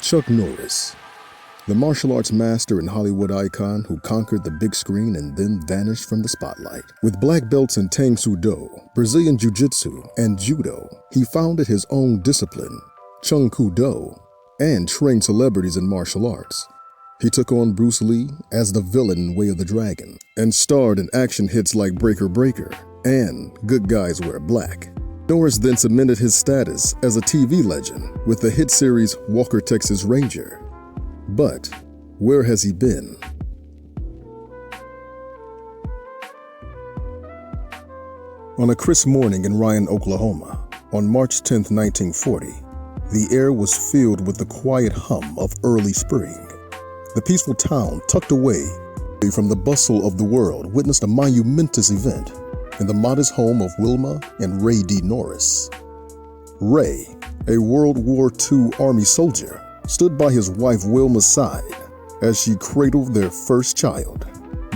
Chuck Norris, the martial arts master and Hollywood icon who conquered the big screen and then vanished from the spotlight. With black belts in Tang Soo Do, Brazilian Jiu-Jitsu, and Judo, he founded his own discipline, Chung Koo Do, and trained celebrities in martial arts. He took on Bruce Lee as the villain in Way of the Dragon and starred in action hits like Breaker Breaker and Good Guys Wear Black. Norris then cemented his status as a TV legend with the hit series Walker, Texas Ranger. But where has he been? On a crisp morning in Ryan, Oklahoma, on March 10, 1940, the air was filled with the quiet hum of early spring. The peaceful town, tucked away from the bustle of the world, witnessed a monumentous event in the modest home of Wilma and Ray D. Norris. Ray, a World War II Army soldier, stood by his wife Wilma's side as she cradled their first child,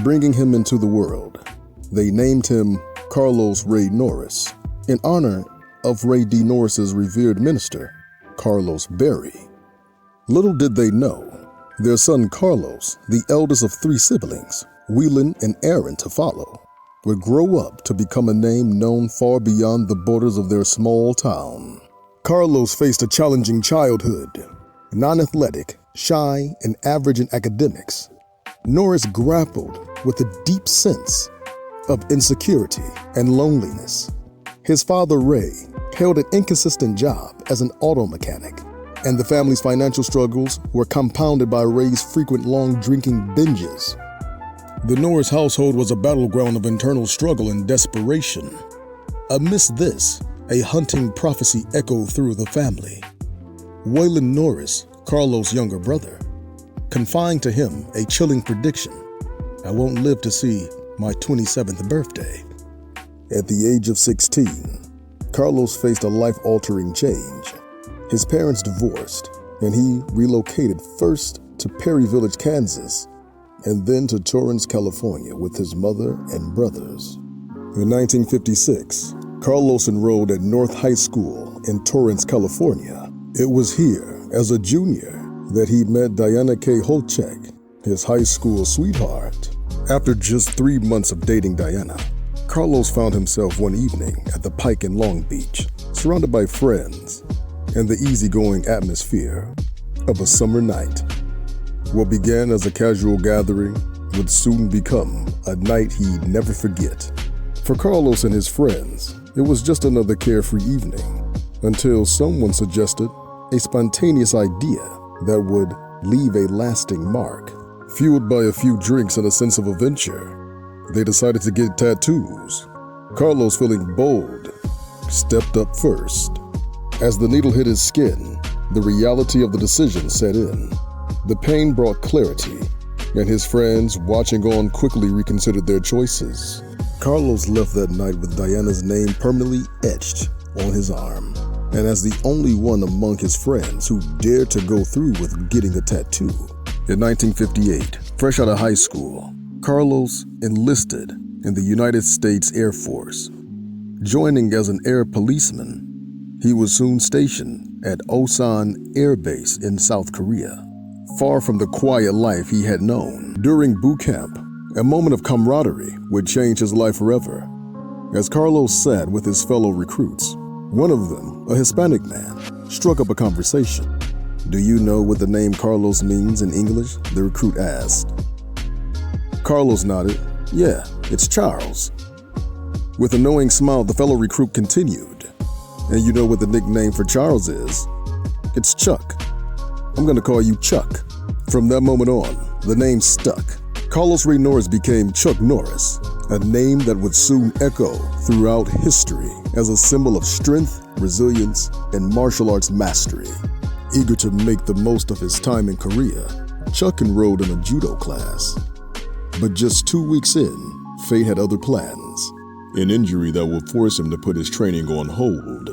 bringing him into the world. They named him Carlos Ray Norris in honor of Ray D. Norris's revered minister, Carlos Berry. Little did they know, their son Carlos, the eldest of three siblings, Whelan and Aaron to follow, would grow up to become a name known far beyond the borders of their small town. Carlos faced a challenging childhood. Non-athletic, shy, and average in academics, Norris grappled with a deep sense of insecurity and loneliness. His father, Ray, held an inconsistent job as an auto mechanic, and the family's financial struggles were compounded by Ray's frequent long drinking binges. The Norris household was a battleground of internal struggle and desperation. Amidst this, a haunting prophecy echoed through the family. Waylon Norris, Carlos' younger brother, confided to him a chilling prediction: "I won't live to see my 27th birthday." At the age of 16, Carlos faced a life-altering change. His parents divorced, and he relocated first to Perry Village, Kansas, and then to Torrance, California with his mother and brothers. In 1956, Carlos enrolled at North High School in Torrance, California. It was here, as a junior, that he met Diana K. Holchek, his high school sweetheart. After just 3 months of dating Diana, Carlos found himself one evening at the Pike in Long Beach, surrounded by friends and the easygoing atmosphere of a summer night. What began as a casual gathering would soon become a night he'd never forget. For Carlos and his friends, it was just another carefree evening, until someone suggested a spontaneous idea that would leave a lasting mark. Fueled by a few drinks and a sense of adventure, they decided to get tattoos. Carlos, feeling bold, stepped up first. As the needle hit his skin, the reality of the decision set in. The pain brought clarity, and his friends, watching on, quickly reconsidered their choices. Carlos left that night with Diana's name permanently etched on his arm, and as the only one among his friends who dared to go through with getting a tattoo. In 1958, fresh out of high school, Carlos enlisted in the United States Air Force. Joining as an air policeman, he was soon stationed at Osan Air Base in South Korea. Far from the quiet life he had known, during boot camp, a moment of camaraderie would change his life forever. As Carlos sat with his fellow recruits, one of them, a Hispanic man, struck up a conversation. "Do you know what the name Carlos means in English?" the recruit asked. Carlos nodded. "Yeah, it's Charles." With a knowing smile, the fellow recruit continued. "And you know what the nickname for Charles is? It's Chuck. I'm gonna call you Chuck." From that moment on, the name stuck. Carlos Ray Norris became Chuck Norris, a name that would soon echo throughout history as a symbol of strength, resilience, and martial arts mastery. Eager to make the most of his time in Korea, Chuck enrolled in a judo class. But just 2 weeks in, fate had other plans, an injury that would force him to put his training on hold.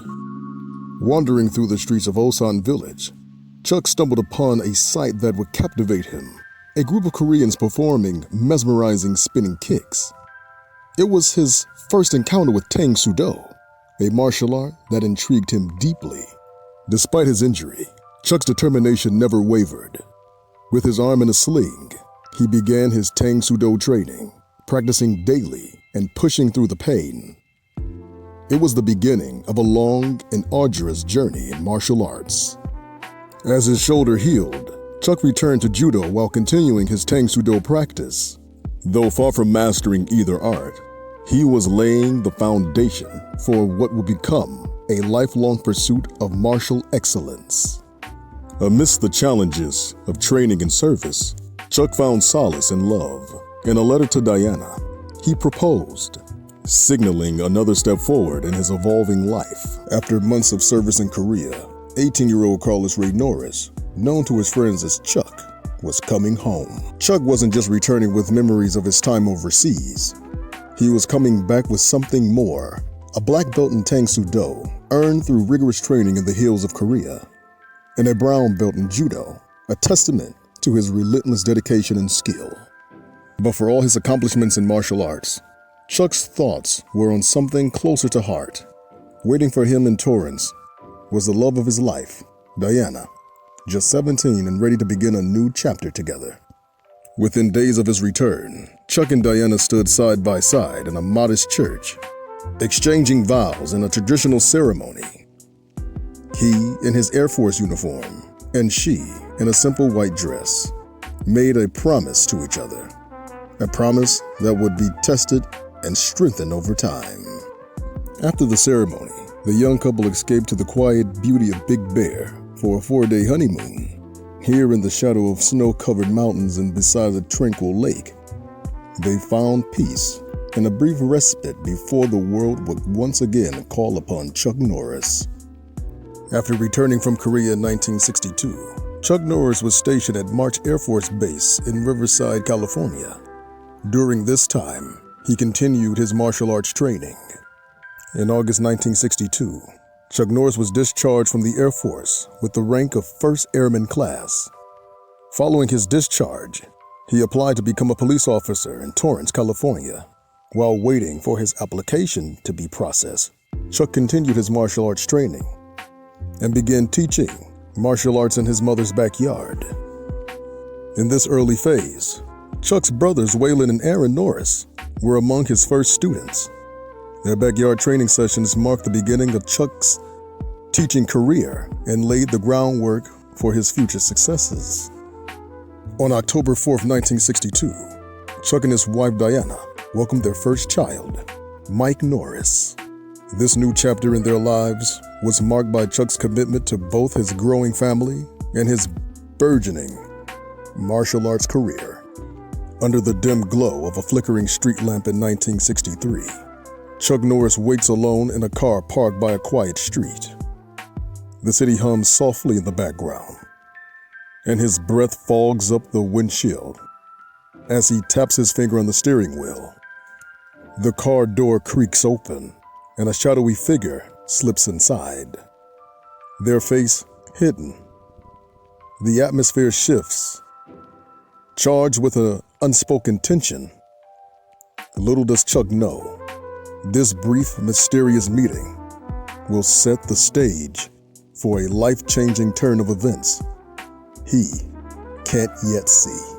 Wandering through the streets of Osan Village, Chuck stumbled upon a sight that would captivate him: a group of Koreans performing mesmerizing spinning kicks. It was his first encounter with Tang Soo Do, a martial art that intrigued him deeply. Despite his injury, Chuck's determination never wavered. With his arm in a sling, he began his Tang Soo Do training, practicing daily and pushing through the pain. It was the beginning of a long and arduous journey in martial arts. As his shoulder healed, Chuck returned to judo while continuing his Tang Soo Do practice. Though far from mastering either art, he was laying the foundation for what would become a lifelong pursuit of martial excellence. Amidst the challenges of training and service, Chuck found solace in love. In a letter to Diana, he proposed, signaling another step forward in his evolving life. After months of service in Korea, 18-year-old Carlos Ray Norris, known to his friends as Chuck, was coming home. Chuck wasn't just returning with memories of his time overseas. He was coming back with something more, a black belt in Tang Soo Do, earned through rigorous training in the hills of Korea, and a brown belt in judo, a testament to his relentless dedication and skill. But for all his accomplishments in martial arts, Chuck's thoughts were on something closer to heart. Waiting for him in Torrance was the love of his life, Diana, just 17 and ready to begin a new chapter together. Within days of his return, Chuck and Diana stood side by side in a modest church, exchanging vows in a traditional ceremony. He in his Air Force uniform, and she in a simple white dress, made a promise to each other, a promise that would be tested and strengthened over time. After the ceremony, the young couple escaped to the quiet beauty of Big Bear for a 4-day honeymoon. Here in the shadow of snow-covered mountains and beside a tranquil lake, they found peace and a brief respite before the world would once again call upon Chuck Norris. After returning from Korea in 1962, Chuck Norris was stationed at March Air Force Base in Riverside, California. During this time, he continued his martial arts training. In August 1962, Chuck Norris was discharged from the Air Force with the rank of 1st Airman Class. Following his discharge, he applied to become a police officer in Torrance, California. While waiting for his application to be processed, Chuck continued his martial arts training and began teaching martial arts in his mother's backyard. In this early phase, Chuck's brothers Waylon and Aaron Norris were among his first students. Their backyard training sessions marked the beginning of Chuck's teaching career and laid the groundwork for his future successes. On October 4th, 1962, Chuck and his wife Diana welcomed their first child, Mike Norris. This new chapter in their lives was marked by Chuck's commitment to both his growing family and his burgeoning martial arts career. Under the dim glow of a flickering street lamp in 1963, Chuck Norris waits alone in a car parked by a quiet street. The city hums softly in the background, and his breath fogs up the windshield as he taps his finger on the steering wheel. The car door creaks open, and a shadowy figure slips inside, their face hidden. The atmosphere shifts, charged with an unspoken tension. Little does Chuck know, this brief, mysterious meeting will set the stage for a life-changing turn of events he can't yet see.